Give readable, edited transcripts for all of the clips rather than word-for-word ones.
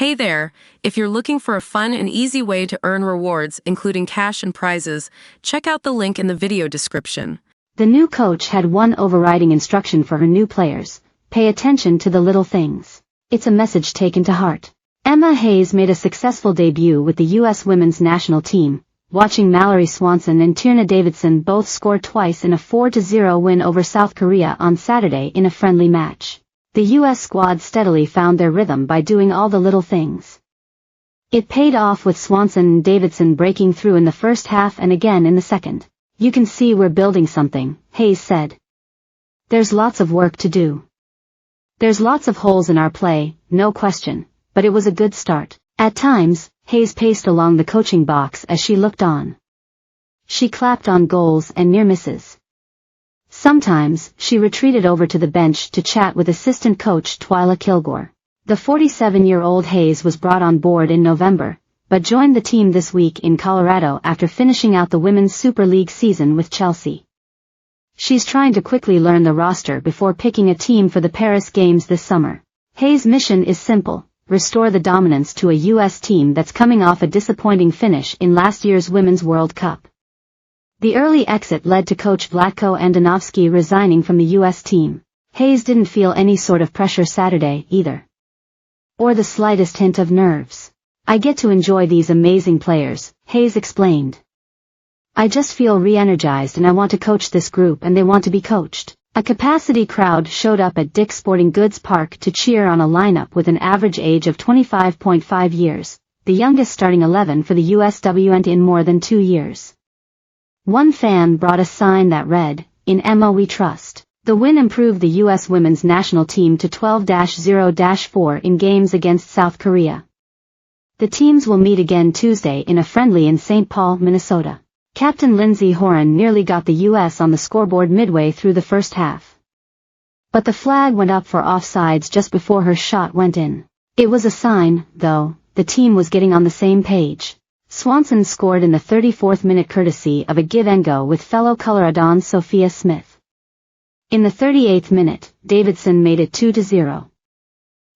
Hey there! If you're looking for a fun and easy way to earn rewards, including cash and prizes, check out the link in the video description. The new coach had one overriding instruction for her new players: pay attention to the little things. It's a message taken to heart. Emma Hayes made a successful debut with the U.S. women's national team, watching Mallory Swanson and Tierna Davidson both score twice in a 4-0 win over South Korea on Saturday in a friendly match. The U.S. squad steadily found their rhythm by doing all the little things. It paid off with Swanson and Davidson breaking through in the first half and again in the second. "You can see we're building something," Hayes said. "There's lots of work to do. There's lots of holes in our play, no question, but it was a good start." At times, Hayes paced along the coaching box as she looked on. She clapped on goals and near misses. Sometimes, she retreated over to the bench to chat with assistant coach Twyla Kilgore. The 47-year-old Hayes was brought on board in November, but joined the team this week in Colorado after finishing out the Women's Super League season with Chelsea. She's trying to quickly learn the roster before picking a team for the Paris Games this summer. Hayes' mission is simple: restore the dominance to a U.S. team that's coming off a disappointing finish in last year's Women's World Cup. The early exit led to coach Vlatko Andonovski resigning from the U.S. team. Hayes didn't feel any sort of pressure Saturday, either. Or the slightest hint of nerves. "I get to enjoy these amazing players," Hayes explained. "I just feel re-energized and I want to coach this group and they want to be coached." A capacity crowd showed up at Dick's Sporting Goods Park to cheer on a lineup with an average age of 25.5 years, the youngest starting 11 for the USWN in more than 2 years. One fan brought a sign that read, "In Emma we trust." The win improved the U.S. women's national team to 12-0-4 in games against South Korea. The teams will meet again Tuesday in a friendly in St. Paul, Minnesota. Captain Lindsey Horan nearly got the U.S. on the scoreboard midway through the first half. But the flag went up for offsides just before her shot went in. It was a sign, though, the team was getting on the same page. Swanson scored in the 34th minute courtesy of a give-and-go with fellow Coloradon Sophia Smith. In the 38th minute, Davidson made it 2-0.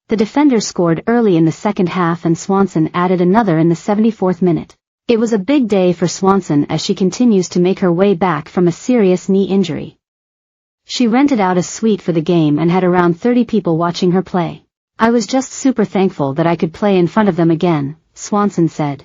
The defender scored early in the second half and Swanson added another in the 74th minute. It was a big day for Swanson as she continues to make her way back from a serious knee injury. She rented out a suite for the game and had around 30 people watching her play. "I was just super thankful that I could play in front of them again," Swanson said.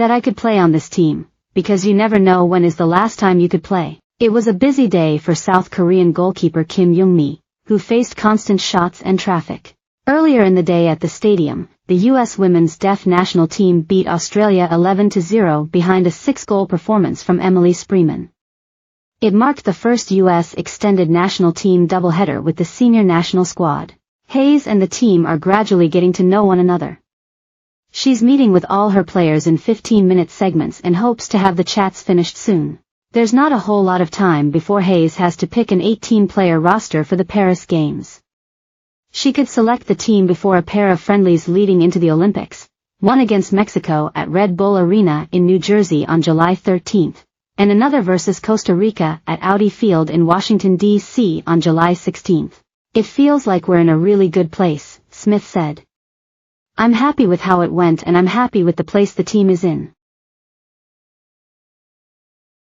"That I could play on this team, because you never know when is the last time you could play." It was a busy day for South Korean goalkeeper Kim Young-mi, who faced constant shots and traffic. Earlier in the day at the stadium, the U.S. women's deaf national team beat Australia 11-0 behind a 6-goal performance from Emily Spreeman. It marked the first U.S. extended national team doubleheader with the senior national squad. Hayes and the team are gradually getting to know one another. She's meeting with all her players in 15-minute segments and hopes to have the chats finished soon. There's not a whole lot of time before Hayes has to pick an 18-player roster for the Paris Games. She could select the team before a pair of friendlies leading into the Olympics, one against Mexico at Red Bull Arena in New Jersey on July 13th, and another versus Costa Rica at Audi Field in Washington, D.C. on July 16th. "It feels like we're in a really good place," Smith said. "I'm happy with how it went and I'm happy with the place the team is in.